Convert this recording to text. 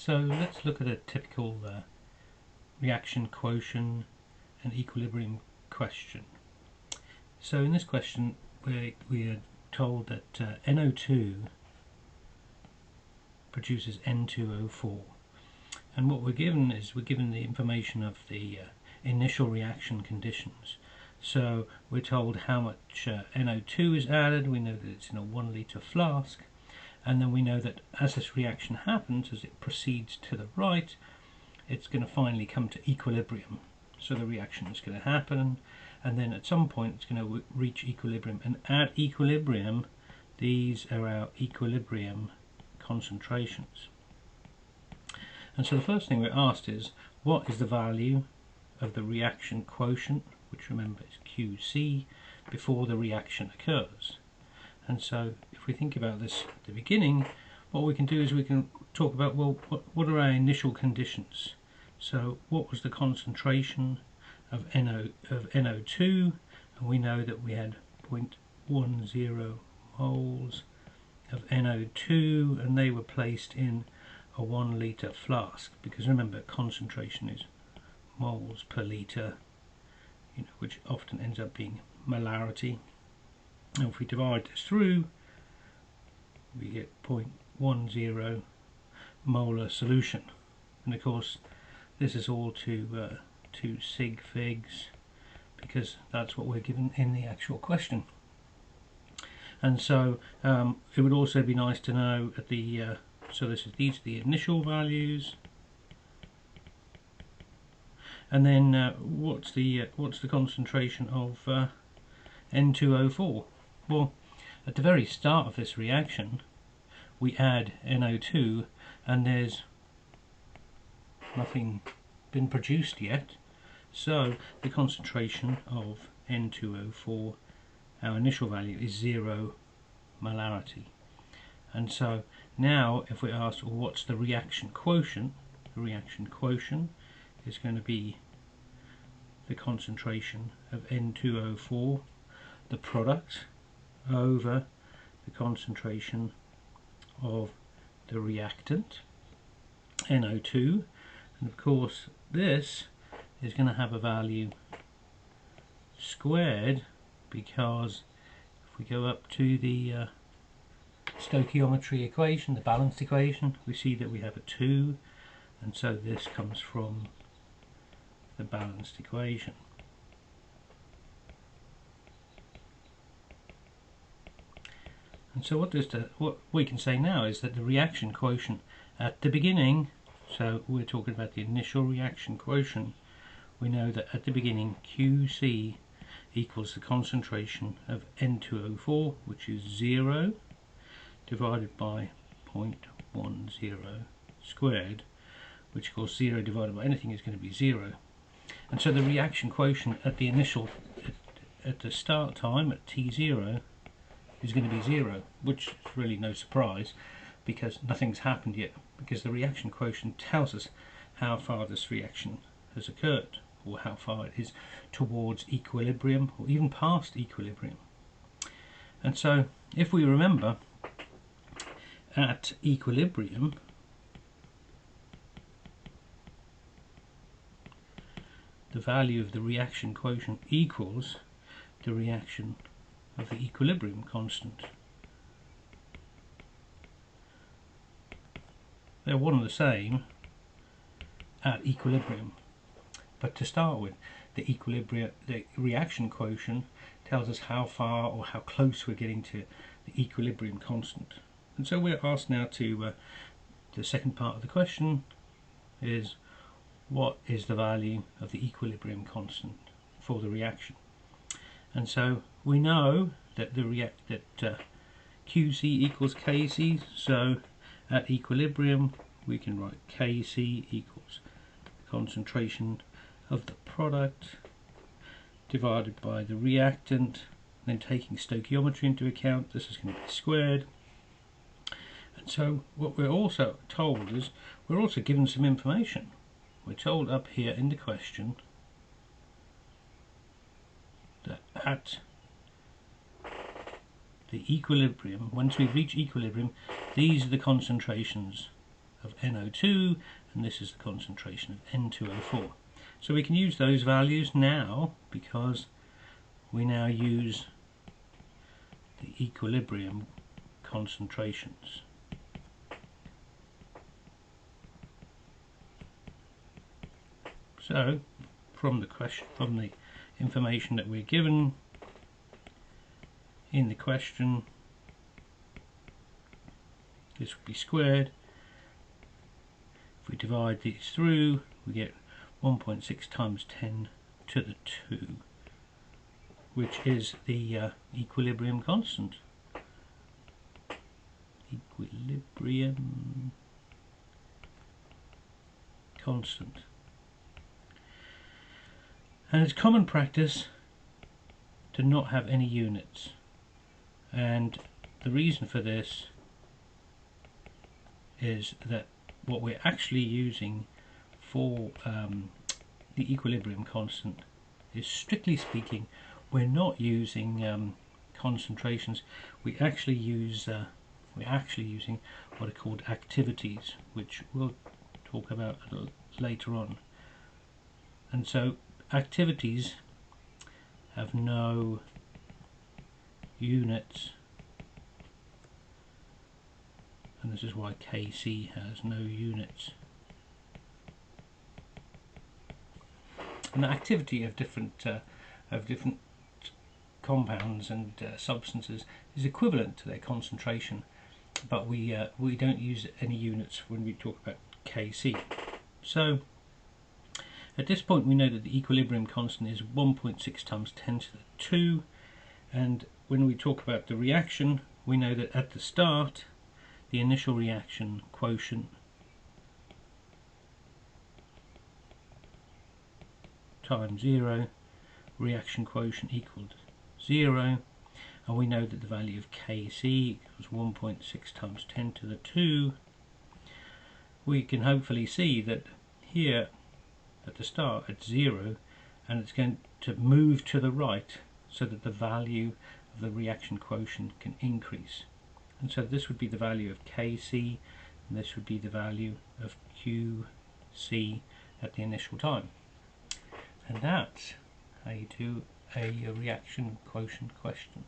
So let's look at a typical reaction quotient and equilibrium question. So in this question we are told that NO2 produces N2O4, and what we're given is we're given the information of the initial reaction conditions. So we're told how much NO2 is added. We know that it's in a 1 litre flask, and then we know that as this reaction happens, as it proceeds to the right, it's going to finally come to equilibrium. So the reaction is going to happen, and then at some point it's going to reach equilibrium, and at equilibrium these are our equilibrium concentrations. And so the first thing we're asked is, what is the value of the reaction quotient, which remember is QC, before the reaction occurs? And so if we think about this at the beginning, what we can do is we can talk about, well, what are our initial conditions? So what was the concentration of NO2? And we know that we had 0.10 moles of NO2, and they were placed in a 1 litre flask, because remember, concentration is moles per litre, which often ends up being molarity. And if we divide this through, we get 0.10 molar solution. And of course this is all to sig figs, because that's what we're given in the actual question. And so it would also be nice to know at the so these are the initial values, and then what's the concentration of N2O4? Well, at the very start of this reaction we add NO2 and there's nothing been produced yet, so the concentration of N2O4, our initial value, is 0 molarity. And so now if we're asked, well, what's the reaction quotient? The reaction quotient is going to be the concentration of N2O4, the product, over the concentration of the reactant, NO2. And of course this is going to have a value squared, because if we go up to the stoichiometry equation, the balanced equation, we see that we have a 2, and so this comes from the balanced equation. And so what we can say now is that the reaction quotient at the beginning, so we're talking about the initial reaction quotient, we know that at the beginning QC equals the concentration of N2O4, which is 0, divided by 0.10 squared, which of course 0 divided by anything is going to be 0. And so the reaction quotient at the initial, at the start time, at T0, is going to be 0, which is really no surprise, because nothing's happened yet, because the reaction quotient tells us how far this reaction has occurred, or how far it is towards equilibrium, or even past equilibrium. And so if we remember, at equilibrium the value of the reaction quotient equals the reaction of the equilibrium constant. They're one and the same at equilibrium, but to start with, the reaction quotient tells us how far or how close we're getting to the equilibrium constant. And so we're asked now to the second part of the question is, what is the value of the equilibrium constant for the reaction? And so we know that QC equals KC, so at equilibrium we can write KC equals the concentration of the product divided by the reactant, then taking stoichiometry into account, this is going to be squared. And so what we're also told is, we're also given some information. We're told up here in the question that at the equilibrium, once we reach equilibrium, these are the concentrations of NO2, and this is the concentration of N2O4. So we can use those values now because we now use the equilibrium concentrations. So from the information that we're given in the question, this would be squared. If we divide these through, we get 1.6 times 10 to the 2, which is the equilibrium constant. Equilibrium constant. And it's common practice to not have any units, and the reason for this is that what we're actually using for the equilibrium constant is, strictly speaking, we're not using concentrations. We're actually using what are called activities, which we'll talk about later on. And so activities have no units, and this is why Kc has no units. And the activity of different compounds and substances is equivalent to their concentration, but we don't use any units when we talk about Kc. So at this point we know that the equilibrium constant is 1.6 times 10 to the 2, and when we talk about the reaction, we know that at the start the initial reaction quotient times 0, reaction quotient equals 0, and we know that the value of Kc equals 1.6 times 10 to the 2. We can hopefully see that here at the start it's 0, and it's going to move to the right so that the value of the reaction quotient can increase. And so this would be the value of Kc, and this would be the value of Qc at the initial time. And that's how you do a reaction quotient question.